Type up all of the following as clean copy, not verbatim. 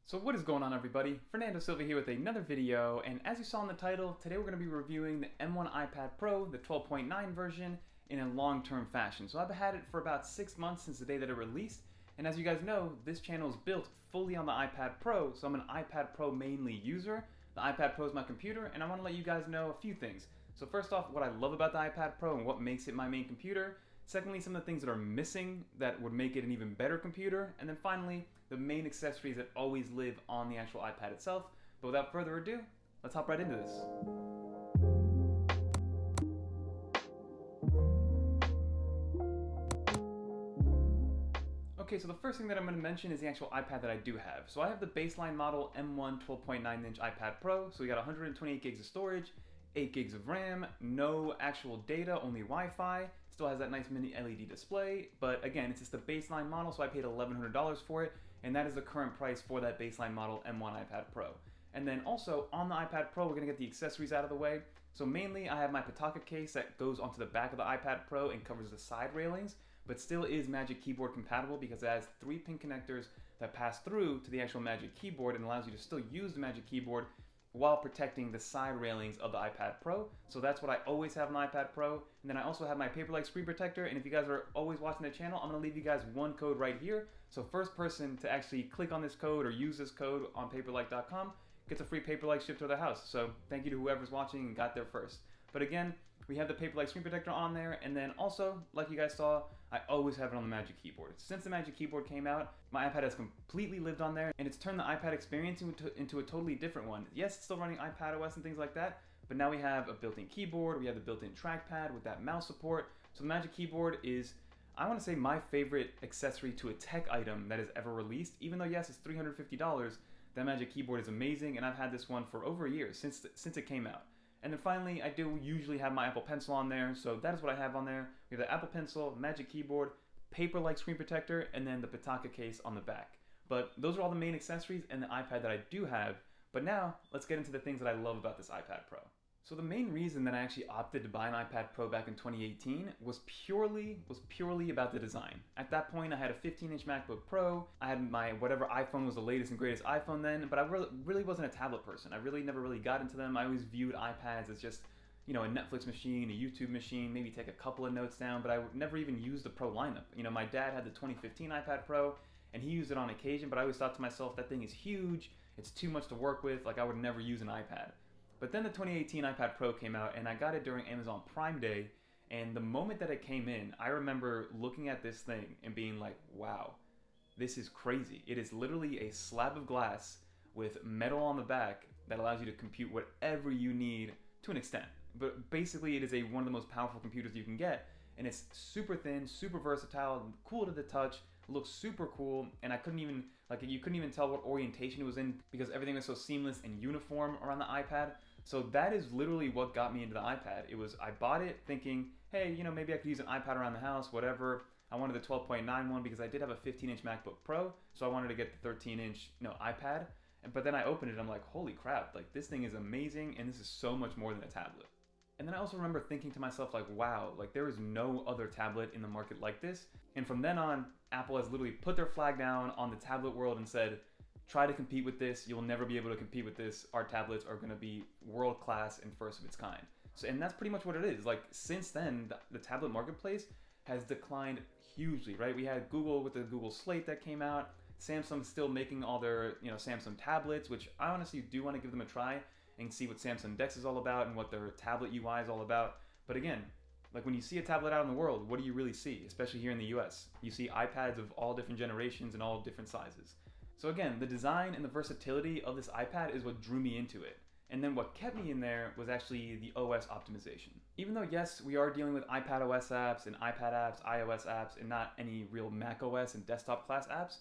So what is going on, everybody? Fernando Silva here with another video, and as you saw in the title, today we're going to be reviewing the M1 iPad Pro, the 12.9 version, in a long-term fashion. So I've had it for about 6 months since the day that it released, and as you guys know, this channel is built fully on the iPad Pro, so I'm an iPad Pro mainly user. The iPad Pro is my computer, and I want to let you guys know a few things. So first off, what I love about the iPad Pro and what makes it my main computer. Secondly, some of the things that are missing that would make it an even better computer. And then finally, the main accessories that always live on the actual iPad itself. But without further ado, let's hop right into this. Okay, so the first thing that I'm going to mention is the actual iPad that I do have. So I have the baseline model M1 12.9-inch iPad Pro. So we got 128 gigs of storage, 8 gigs of RAM, no actual data, only Wi-Fi. Still has that nice mini LED display, but again, it's just the baseline model, so I paid $1,100 for it, and that is the current price for that baseline model M1 iPad Pro. And then also, on the iPad Pro, we're going to get the accessories out of the way. So mainly, I have my Pitaka case that goes onto the back of the iPad Pro and covers the side railings, but still is Magic Keyboard compatible because it has 3 pin connectors that pass through to the actual Magic Keyboard and allows you to still use the Magic Keyboard while protecting the side railings of the iPad Pro. So that's what I always have on the iPad Pro. And then I also have my Paperlike screen protector, and if you guys are always watching the channel, I'm gonna leave you guys one code right here. So first person to actually click on this code or use this code on paperlike.com gets a free Paperlike shipped to their house. So thank you to whoever's watching and got there first. But again, we have the Paperlike screen protector on there, and then also, like you guys saw, I always have it on the Magic Keyboard. Since the Magic Keyboard came out, my iPad has completely lived on there, and it's turned the iPad experience into a totally different one. Yes, it's still running iPadOS and things like that, but now we have a built-in keyboard, we have the built-in trackpad with that mouse support. So the Magic Keyboard is, I want to say, my favorite accessory to a tech item that is ever released. Even though, yes, it's $350, that Magic Keyboard is amazing, and I've had this one for over a year, since it came out. And then finally, I do usually have my Apple Pencil on there, so that is what I have on there. We have the Apple Pencil, Magic Keyboard, Paperlike screen protector, and then the Pitaka case on the back. But those are all the main accessories and the iPad that I do have. But now, let's get into the things that I love about this iPad Pro. So the main reason that I actually opted to buy an iPad Pro back in 2018 was purely about the design. At that point, I had a 15-inch MacBook Pro. I had my whatever iPhone was the latest and greatest iPhone then, but I really wasn't a tablet person. I really never really got into them. I always viewed iPads as just, you know, a Netflix machine, a YouTube machine, maybe take a couple of notes down, but I would never even use the Pro lineup. You know, my dad had the 2015 iPad Pro, and he used it on occasion, but I always thought to myself, that thing is huge, it's too much to work with, like I would never use an iPad. But then the 2018 iPad Pro came out, and I got it during Amazon Prime Day, and the moment that it came in, I remember looking at this thing and being like, wow, this is crazy. It is literally a slab of glass with metal on the back that allows you to compute whatever you need to an extent. But basically, it is one of the most powerful computers you can get, and it's super thin, super versatile, cool to the touch, looks super cool, and you couldn't even tell what orientation it was in because everything was so seamless and uniform around the iPad. So that is literally what got me into the iPad. I bought it thinking, hey, you know, maybe I could use an iPad around the house, whatever. I wanted the 12.9 one because I did have a 15-inch MacBook Pro, so I wanted to get the 13-inch, iPad. But then I opened it and I'm like, holy crap, like this thing is amazing, and this is so much more than a tablet. And then I also remember thinking to myself, like, wow, like there is no other tablet in the market like this. And from then on, Apple has literally put their flag down on the tablet world and said, try to compete with this. You'll never be able to compete with this. Our tablets are going to be world class and first of its kind. So, and that's pretty much what it is. Like since then, the tablet marketplace has declined hugely, right? We had Google with the Google Slate that came out. Samsung's still making all their, Samsung tablets, which I honestly do want to give them a try and see what Samsung Dex is all about and what their tablet UI is all about. But again, like when you see a tablet out in the world, what do you really see? Especially here in the US. You see iPads of all different generations and all different sizes. So again, the design and the versatility of this iPad is what drew me into it. And then what kept me in there was actually the OS optimization. Even though, yes, we are dealing with iPadOS apps and iPad apps, iOS apps, and not any real macOS and desktop class apps,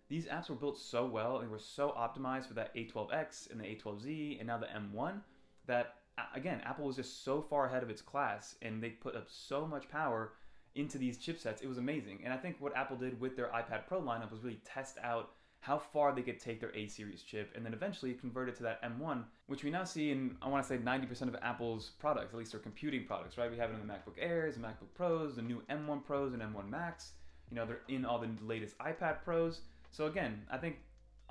these apps were built so well and were so optimized for that A12X and the A12Z and now the M1 that, again, Apple was just so far ahead of its class, and they put up so much power into these chipsets. It was amazing. And I think what Apple did with their iPad Pro lineup was really test out how far they could take their A-series chip and then eventually convert it to that M1, which we now see in, I want to say, 90% of Apple's products, at least their computing products, right? We have it in the MacBook Airs, the MacBook Pros, the new M1 Pros and M1 Max. They're in all the latest iPad Pros. So again, I think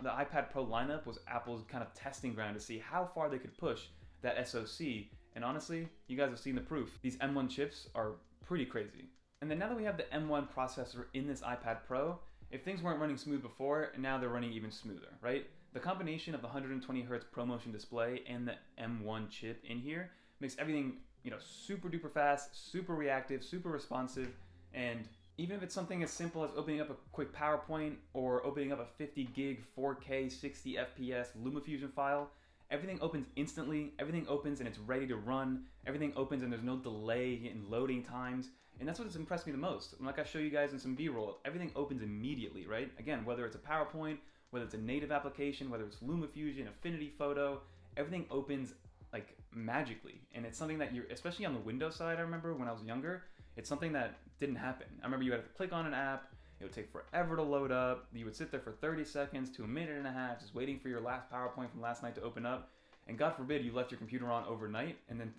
the iPad Pro lineup was Apple's kind of testing ground to see how far they could push that SoC. And honestly, you guys have seen the proof. These M1 chips are pretty crazy. And then now that we have the M1 processor in this iPad Pro, if things weren't running smooth before, now they're running even smoother, right? The combination of the 120Hz ProMotion display and the M1 chip in here makes everything, super duper fast, super reactive, super responsive, and even if it's something as simple as opening up a quick PowerPoint or opening up a 50 gig 4K 60 FPS LumaFusion file, everything opens instantly, everything opens and it's ready to run, everything opens and there's no delay in loading times, and that's what's impressed me the most. And like I show you guys in some B-roll, everything opens immediately, right? Again, whether it's a PowerPoint, whether it's a native application, whether it's LumaFusion, Affinity Photo, everything opens like magically. And it's something that especially on the Windows side, I remember when I was younger, it's something that didn't happen. I remember you had to click on an app, it would take forever to load up, you would sit there for 30 seconds to a minute and a half just waiting for your last PowerPoint from last night to open up, and God forbid you left your computer on overnight, and then,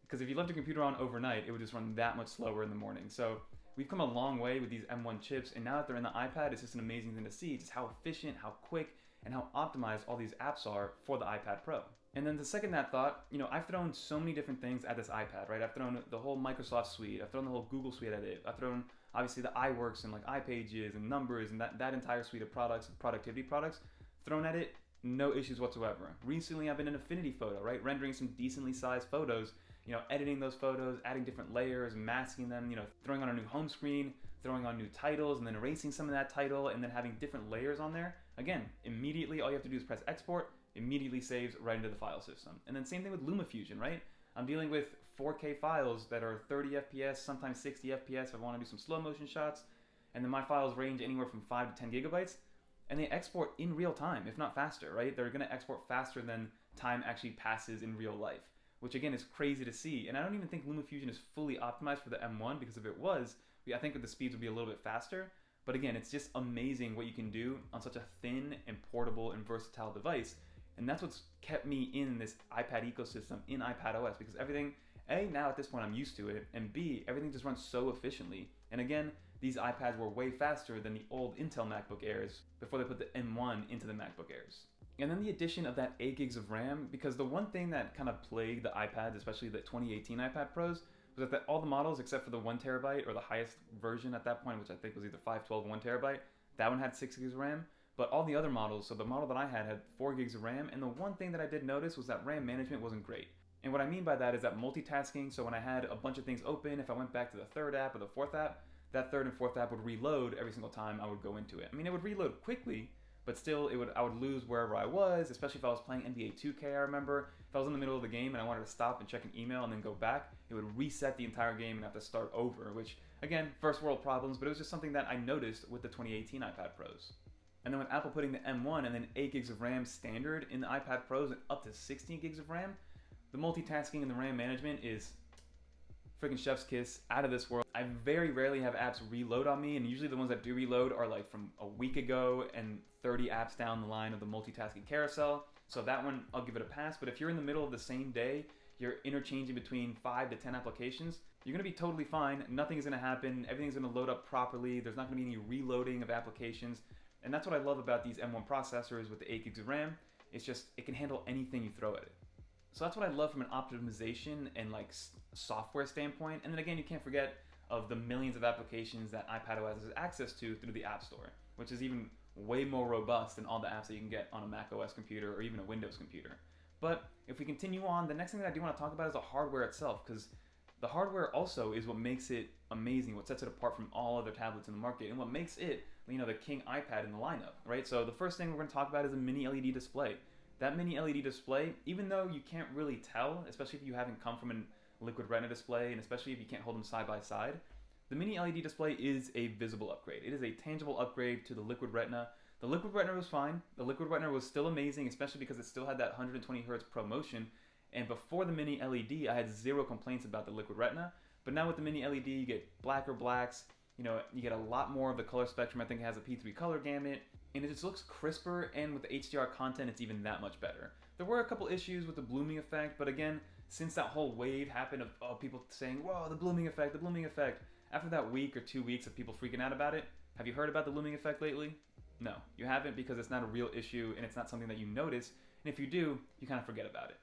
because if you left your computer on overnight, it would just run that much slower in the morning. So we've come a long way with these M1 chips, and now that they're in the iPad, it's just an amazing thing to see just how efficient, how quick, and how optimized all these apps are for the iPad Pro. And then to second that thought, I've thrown so many different things at this iPad, right? I've thrown the whole Microsoft suite, I've thrown the whole Google suite at it, I've thrown obviously the iWorks and like iPages and Numbers and that entire suite of products and productivity products thrown at it, no issues whatsoever. Recently I've been in Affinity Photo, right? Rendering some decently sized photos, editing those photos, adding different layers, masking them, throwing on a new home screen, throwing on new titles and then erasing some of that title and then having different layers on there. Again, immediately all you have to do is press export, immediately saves right into the file system. And then same thing with LumaFusion, right? I'm dealing with 4K files that are 30 FPS, sometimes 60 FPS if I want to do some slow motion shots, and then my files range anywhere from 5 to 10 gigabytes, and they export in real time, if not faster, right? They're going to export faster than time actually passes in real life, which again is crazy to see. And I don't even think LumaFusion is fully optimized for the M1, because if it was, I think that the speeds would be a little bit faster. But again, it's just amazing what you can do on such a thin and portable and versatile device. And that's what's kept me in this iPad ecosystem in iPadOS, because everything, A, now at this point I'm used to it, and B, everything just runs so efficiently. And again, these iPads were way faster than the old Intel MacBook Airs before they put the M1 into the MacBook Airs. And then the addition of that 8 gigs of RAM, because the one thing that kind of plagued the iPads, especially the 2018 iPad Pros, was that all the models except for the 1 terabyte, or the highest version at that point, which I think was either 512 or 1 terabyte, that one had 6 gigs of RAM. But all the other models, so the model that I had 4 gigs of RAM, and the one thing that I did notice was that RAM management wasn't great. And what I mean by that is that multitasking, so when I had a bunch of things open, if I went back to the third app or the fourth app, that third and fourth app would reload every single time I would go into it. I mean, it would reload quickly, but still I would lose wherever I was, especially if I was playing NBA 2K, I remember. If I was in the middle of the game and I wanted to stop and check an email and then go back, it would reset the entire game and have to start over, which, again, first world problems, but it was just something that I noticed with the 2018 iPad Pros. And then with Apple putting the M1 and then 8 gigs of RAM standard in the iPad Pros and up to 16 gigs of RAM, the multitasking and the RAM management is freaking chef's kiss, out of this world. I very rarely have apps reload on me, and usually the ones that do reload are like from a week ago and 30 apps down the line of the multitasking carousel. So that one, I'll give it a pass. But if you're in the middle of the same day, you're interchanging between 5 to 10 applications, you're going to be totally fine. Nothing is going to happen. Everything's going to load up properly. There's not going to be any reloading of applications. And that's what I love about these M1 processors with the 8 gigs of RAM. It's just, it can handle anything you throw at it. So that's what I love from an optimization and like software standpoint. And then again, you can't forget of the millions of applications that iPadOS has access to through the App Store, which is even way more robust than all the apps that you can get on a macOS computer or even a Windows computer. But if we continue on, the next thing that I do want to talk about is the hardware itself, because the hardware also is what makes it amazing, what sets it apart from all other tablets in the market, and what makes it, the king iPad in the lineup, right? So the first thing we're going to talk about is a mini LED display. That mini LED display, even though you can't really tell, especially if you haven't come from a liquid retina display, and especially if you can't hold them side by side, the mini LED display is a visible upgrade. It is a tangible upgrade to the liquid retina. The liquid retina was fine. The liquid retina was still amazing, especially because it still had that 120 Hz ProMotion. And before the mini LED, I had zero complaints about the liquid retina. But now with the mini LED, you get blacker blacks. You get a lot more of the color spectrum. I think it has a P3 color gamut. And it just looks crisper, and with the HDR content, it's even that much better. There were a couple issues with the blooming effect, but again, since that whole wave happened of people saying, whoa, the blooming effect, after that week or 2 weeks of people freaking out about it, have you heard about the blooming effect lately? No, you haven't, because it's not a real issue and it's not something that you notice. And if you do, you kind of forget about it.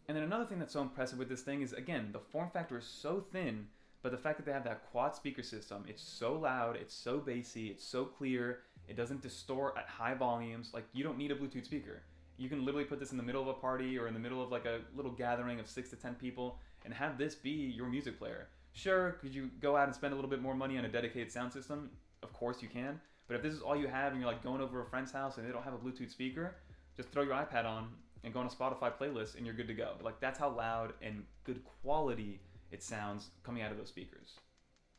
And then another thing that's so impressive with this thing is, again, the form factor is so thin, but the fact that they have that quad speaker system, it's so loud, it's so bassy, it's so clear, it doesn't distort at high volumes. Like, you don't need a Bluetooth speaker. You can literally put this in the middle of a party or in the middle of like a little gathering of 6 to 10 people and have this be your music player. Sure, could you go out and spend a little bit more money on a dedicated sound system? Of course you can. But if this is all you have and you're like going over a friend's house and they don't have a Bluetooth speaker, just throw your iPad on and go on a Spotify playlist and you're good to go. Like, that's how loud and good quality it sounds coming out of those speakers.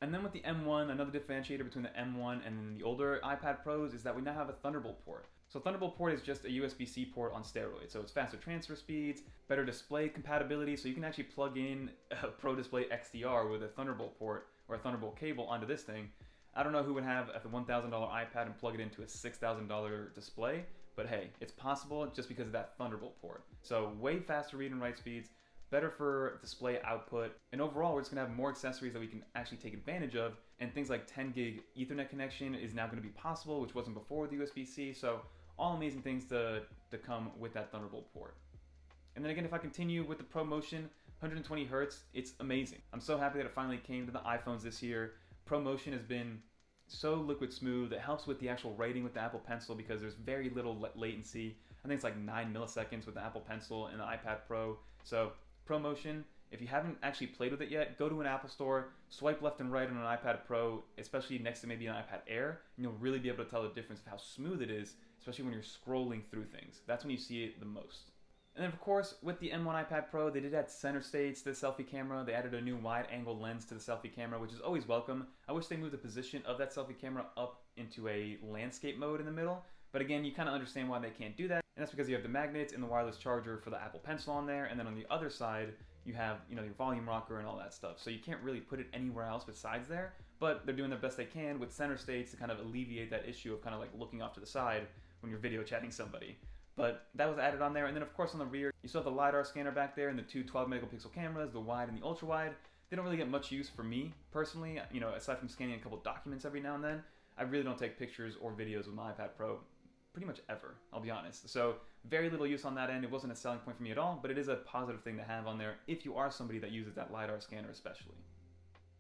And then with the M1, another differentiator between the M1 and the older iPad Pros is that we now have a Thunderbolt port. So Thunderbolt port is just a USB-C port on steroids. So it's faster transfer speeds, better display compatibility, so you can actually plug in a Pro Display XDR with a Thunderbolt port or a Thunderbolt cable onto this thing. I don't know who would have a $1,000 iPad and plug it into a $6,000 display, but hey, it's possible just because of that Thunderbolt port. So way faster read and write speeds, better for display output, and overall we're just going to have more accessories that we can actually take advantage of, and things like 10 gig Ethernet connection is now going to be possible, which wasn't before with USB-C, so all amazing things to come with that Thunderbolt port. And then again, if I continue with the ProMotion, 120 Hertz, it's amazing. I'm so happy that it finally came to the iPhones this year. ProMotion has been so liquid smooth. It helps with the actual writing with the Apple Pencil because there's very little latency. I think it's like 9 milliseconds with the Apple Pencil and the iPad Pro. So ProMotion, if you haven't actually played with it yet, go to an Apple store, swipe left and right on an iPad Pro, especially next to maybe an iPad Air, and you'll really be able to tell the difference of how smooth it is, especially when you're scrolling through things. That's when you see it the most. And then of course, with the M1 iPad Pro, they did add center stage to the selfie camera. They added a new wide angle lens to the selfie camera, which is always welcome. I wish they moved the position of that selfie camera up into a landscape mode in the middle. But again, you kind of understand why they can't do that. And that's because you have the magnets and the wireless charger for the Apple Pencil on there. And then on the other side, you have, your volume rocker and all that stuff. So you can't really put it anywhere else besides there. But they're doing their best they can with center stage to kind of alleviate that issue of kind of like looking off to the side when you're video chatting somebody. But that was added on there. And then of course on the rear, you still have the LiDAR scanner back there and the two 12 megapixel cameras, the wide and the ultra wide. They don't really get much use for me personally, aside from scanning a couple documents every now and then. I really don't take pictures or videos with my iPad Pro pretty much ever, I'll be honest. So very little use on that end. It wasn't a selling point for me at all, but it is a positive thing to have on there if you are somebody that uses that LiDAR scanner especially.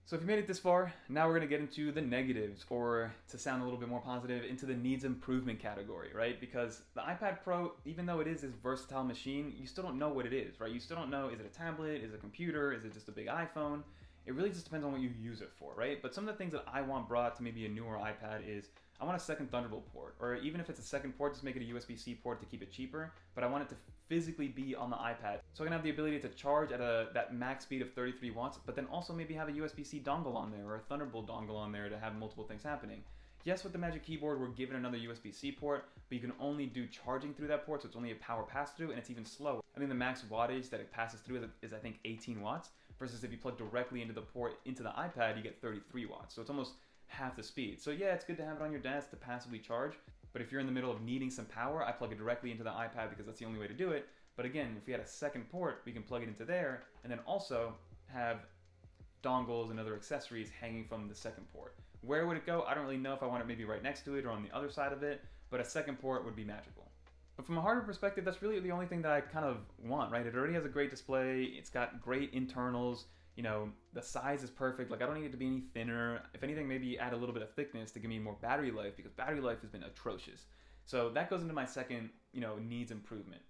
So if you made it this far, now we're going to get into the negatives, or to sound a little bit more positive, into the needs improvement category, right? Because the iPad Pro, even though it is this versatile machine, you still don't know what it is, right? You still don't know, is it a tablet, is it a computer, is it just a big iPhone? It really just depends on what you use it for, right? But some of the things that I want brought to maybe a newer iPad is, I want a second Thunderbolt port, or even if it's a second port, just make it a USB-C port to keep it cheaper, but I want it to physically be on the iPad. So I can have the ability to charge at that max speed of 33 watts, but then also maybe have a USB-C dongle on there, or a Thunderbolt dongle on there to have multiple things happening. Yes, with the Magic Keyboard, we're given another USB-C port, but you can only do charging through that port, so it's only a power pass-through, and it's even slower. I think the max wattage that it passes through is I think 18 watts, versus if you plug directly into the port into the iPad, you get 33 watts. So it's almost half the speed. So yeah, it's good to have it on your desk to passively charge, but if you're in the middle of needing some power, I plug it directly into the iPad because that's the only way to do it. But again, if we had a second port, we can plug it into there, and then also have dongles and other accessories hanging from the second port. Where would it go? I don't really know if I want it maybe right next to it or on the other side of it, but a second port would be magical. But from a hardware perspective, that's really the only thing that I kind of want, right? It already has a great display, it's got great internals, the size is perfect. Like, I don't need it to be any thinner. If anything, maybe add a little bit of thickness to give me more battery life, because battery life has been atrocious. So that goes into my second, needs improvement.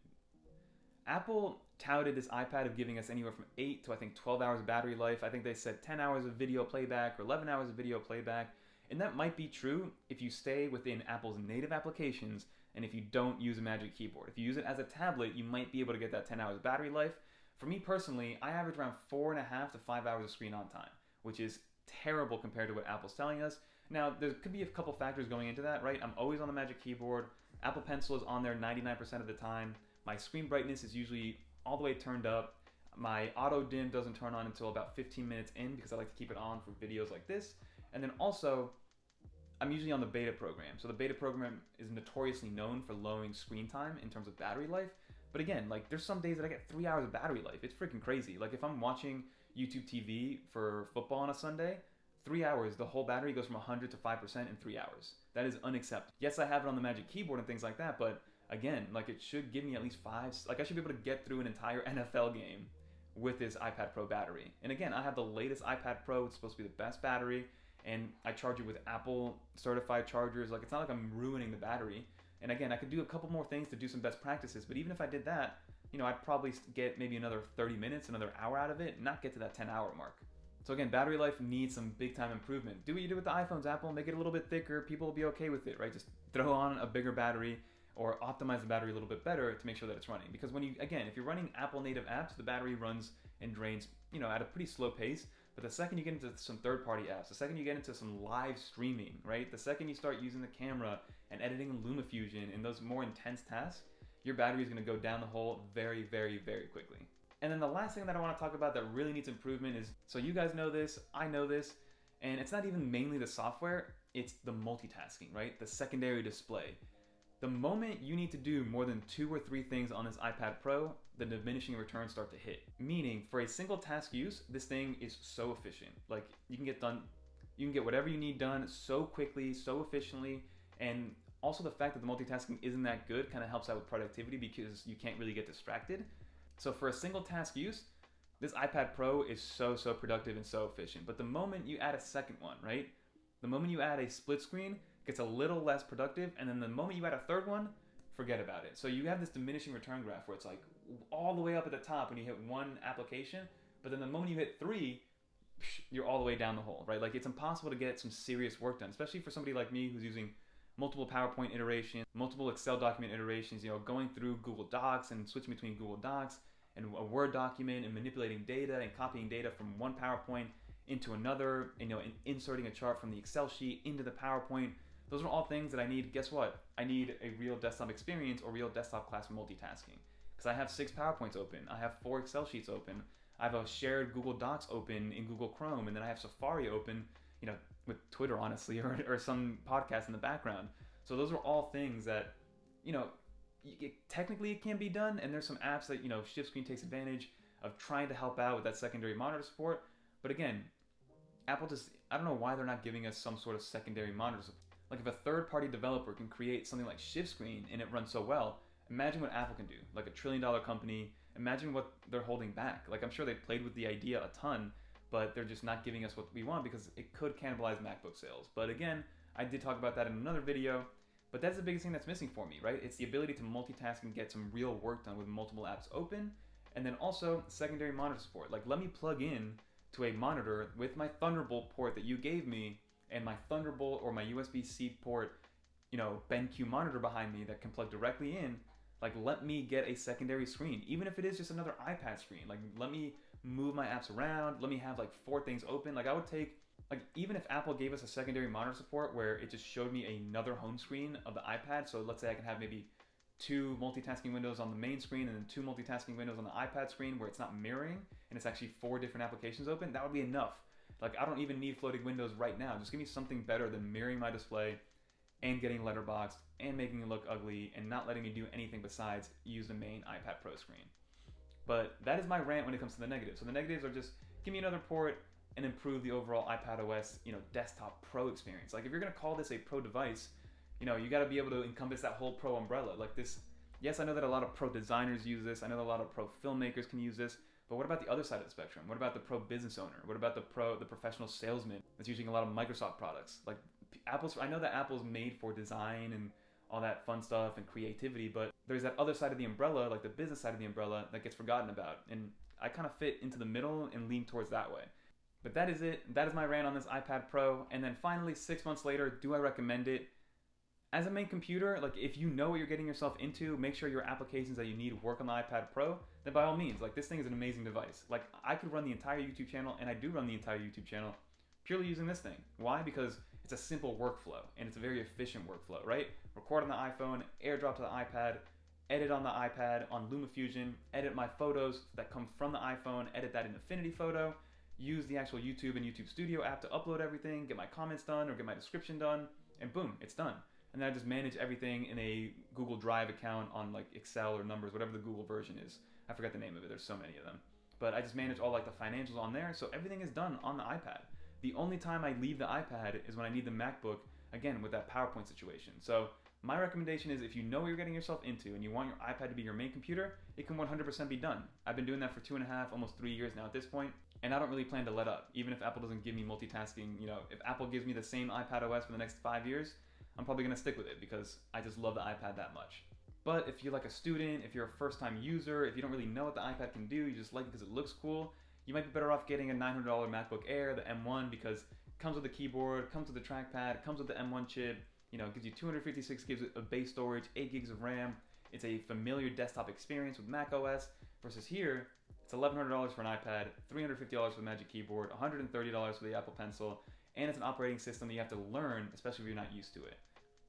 Apple touted this iPad of giving us anywhere from 8 to I think 12 hours of battery life. I think they said 10 hours of video playback or 11 hours of video playback. And that might be true if you stay within Apple's native applications and if you don't use a Magic Keyboard. If you use it as a tablet, you might be able to get that 10 hours of battery life. For me personally, I average around 4.5 to 5 hours of screen on time, which is terrible compared to what Apple's telling us. Now, there could be a couple factors going into that, right? I'm always on the Magic Keyboard. Apple Pencil is on there 99% of the time. My screen brightness is usually all the way turned up. My auto dim doesn't turn on until about 15 minutes in because I like to keep it on for videos like this. And then also, I'm usually on the beta program. So the beta program is notoriously known for lowering screen time in terms of battery life. But again, like, there's some days that I get 3 hours of battery life. It's freaking crazy. Like, if I'm watching YouTube TV for football on a Sunday, 3 hours, the whole battery goes from 100 to 5% in 3 hours. That is unacceptable. Yes, I have it on the Magic Keyboard and things like that, but again, like it should give me at least I should be able to get through an entire NFL game with this iPad Pro battery. And again, I have the latest iPad Pro. It's supposed to be the best battery, and I charge it with Apple certified chargers. Like, it's not like I'm ruining the battery. And again, I could do a couple more things to do some best practices, but even if I did that, I'd probably get maybe another 30 minutes, another hour out of it, not get to that 10-hour mark. So again, battery life needs some big time improvement. Do what you do with the iPhones, Apple, make it a little bit thicker. People will be okay with it, right? Just throw on a bigger battery or optimize the battery a little bit better to make sure that it's running. Because if you're running Apple native apps, the battery runs and drains, at a pretty slow pace. But the second you get into some third-party apps, the second you get into some live streaming, right? The second you start using the camera and editing in LumaFusion and those more intense tasks, your battery is going to go down the hole very, very, very quickly. And then the last thing that I want to talk about that really needs improvement is, so you guys know this, I know this, and it's not even mainly the software, it's the multitasking, right? The secondary display. The moment you need to do more than 2 or 3 things on this iPad Pro, the diminishing returns start to hit. Meaning, for a single task use, this thing is so efficient. Like, you can get whatever you need done so quickly, so efficiently, and also the fact that the multitasking isn't that good kind of helps out with productivity because you can't really get distracted. So for a single task use, this iPad Pro is so productive and so efficient. But the moment you add a second one, right? The moment you add a split screen, it gets a little less productive, and then the moment you add a third one, forget about it. So you have this diminishing return graph where it's like all the way up at the top when you hit one application, but then the moment you hit 3, you're all the way down the hole, right? Like, it's impossible to get some serious work done, especially for somebody like me who's using multiple PowerPoint iterations, multiple Excel document iterations, going through Google Docs and switching between Google Docs and a Word document and manipulating data and copying data from one PowerPoint into another, and inserting a chart from the Excel sheet into the PowerPoint. Those are all things that I need. Guess what? I need a real desktop experience or real desktop class multitasking. Because I have 6 PowerPoints open, I have 4 Excel sheets open, I have a shared Google Docs open in Google Chrome, and then I have Safari open, with Twitter, honestly, or some podcast in the background. So those are all things that, technically it can be done, and there's some apps that, Shift Screen takes advantage of trying to help out with that secondary monitor support. But again, Apple I don't know why they're not giving us some sort of secondary monitor support. Like, if a third-party developer can create something like Shift Screen and it runs so well, imagine what Apple can do. Like, a $1 trillion company, imagine what they're holding back. Like, I'm sure they played with the idea a ton, but they're just not giving us what we want because it could cannibalize MacBook sales. But again, I did talk about that in another video, but that's the biggest thing that's missing for me, right? It's the ability to multitask and get some real work done with multiple apps open, and then also secondary monitor support. Like, let me plug in to a monitor with my Thunderbolt port that you gave me and my Thunderbolt or my USB-C port, BenQ monitor behind me that can plug directly in. Like, let me get a secondary screen, even if it is just another iPad screen. Like, let me move my apps around. Let me have like 4 things open. Like, I would take, like, even if Apple gave us a secondary monitor support where it just showed me another home screen of the iPad. So let's say I can have maybe 2 multitasking windows on the main screen and then 2 multitasking windows on the iPad screen where it's not mirroring and it's actually 4 different applications open. That would be enough. Like, I don't even need floating windows right now. Just give me something better than mirroring my display and getting letterboxed and making it look ugly and not letting me do anything besides use the main iPad Pro screen. But that is my rant when it comes to the negatives. So the negatives are just give me another port and improve the overall iPadOS, desktop Pro experience. Like, if you're gonna call this a Pro device, you got to be able to encompass that whole Pro umbrella. Like this, yes, I know that a lot of Pro designers use this. I know that a lot of Pro filmmakers can use this. But what about the other side of the spectrum? What about the Pro business owner? What about the professional salesman that's using a lot of Microsoft products? Like, I know that Apple's made for design and all that fun stuff and creativity, but there's that other side of the umbrella, like the business side of the umbrella, that gets forgotten about. And I kind of fit into the middle and lean towards that way. But that is it. That is my rant on this iPad Pro. And then finally, 6 months later, do I recommend it? As a main computer, like, if you know what you're getting yourself into, make sure your applications that you need work on the iPad Pro, then by all means, like, this thing is an amazing device. Like, I could run the entire YouTube channel, and I do run the entire YouTube channel purely using this thing. Why? Because it's a simple workflow, and it's a very efficient workflow, right? Record on the iPhone, airdrop to the iPad, edit on the iPad on LumaFusion, edit my photos that come from the iPhone, edit that in Affinity Photo, use the actual YouTube and YouTube Studio app to upload everything, get my comments done or get my description done, and boom, it's done. And then I just manage everything in a Google Drive account on like Excel or Numbers, whatever the Google version is. I forgot the name of it. There's so many of them. But I just manage all like the financials on there. So everything is done on the iPad. The only time I leave the iPad is when I need the MacBook, again, with that PowerPoint situation. So my recommendation is if you know what you're getting yourself into and you want your iPad to be your main computer, it can 100% be done. I've been doing that for 2.5, almost 3 years now at this point, and I don't really plan to let up. Even if Apple doesn't give me multitasking, if Apple gives me the same iPad OS for the next 5 years, I'm probably gonna stick with it because I just love the iPad that much. But if you're like a student, if you're a first-time user, if you don't really know what the iPad can do, you just like it because it looks cool, you might be better off getting a $900 MacBook Air, the M1, because it comes with a keyboard, comes with a trackpad, comes with the M1 chip, gives you 256 gigs of base storage, 8 gigs of RAM. It's a familiar desktop experience with Mac OS, versus here, it's $1,100 for an iPad, $350 for the Magic Keyboard, $130 for the Apple Pencil, and it's an operating system that you have to learn, especially if you're not used to it.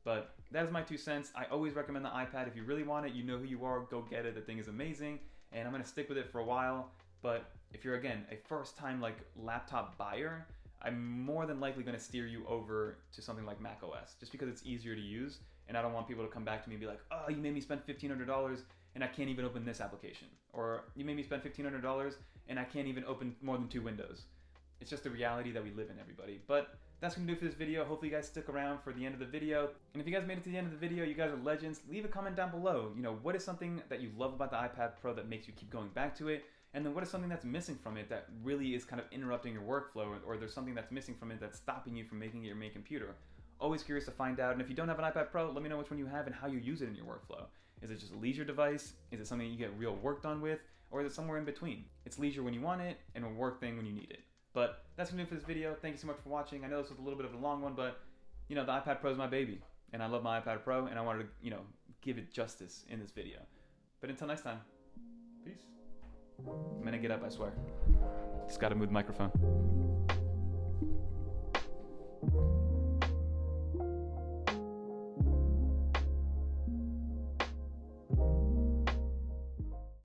But that is my 2 cents. I always recommend the iPad. If you really want it, you know who you are, go get it. The thing is amazing, and I'm gonna stick with it for a while. But if you're, again, a first-time laptop buyer, I'm more than likely gonna steer you over to something like Mac OS, just because it's easier to use, and I don't want people to come back to me and be like, oh, you made me spend $1,500 and I can't even open this application. Or you made me spend $1,500 and I can't even open more than 2 windows. It's just the reality that we live in, everybody. But that's gonna do it for this video. Hopefully you guys stick around for the end of the video. And if you guys made it to the end of the video, you guys are legends. Leave a comment down below. What is something that you love about the iPad Pro that makes you keep going back to it? And then what is something that's missing from it that really is kind of interrupting your workflow, or there's something that's missing from it that's stopping you from making it your main computer? Always curious to find out. And if you don't have an iPad Pro, let me know which one you have and how you use it in your workflow. Is it just a leisure device? Is it something you get real work done with? Or is it somewhere in between? It's leisure when you want it and a work thing when you need it. But that's gonna do it for this video. Thank you so much for watching. I know this was a little bit of a long one, but the iPad Pro is my baby, and I love my iPad Pro, and I wanted to give it justice in this video. But until next time, peace. I'm gonna get up, I swear. Just gotta move the microphone.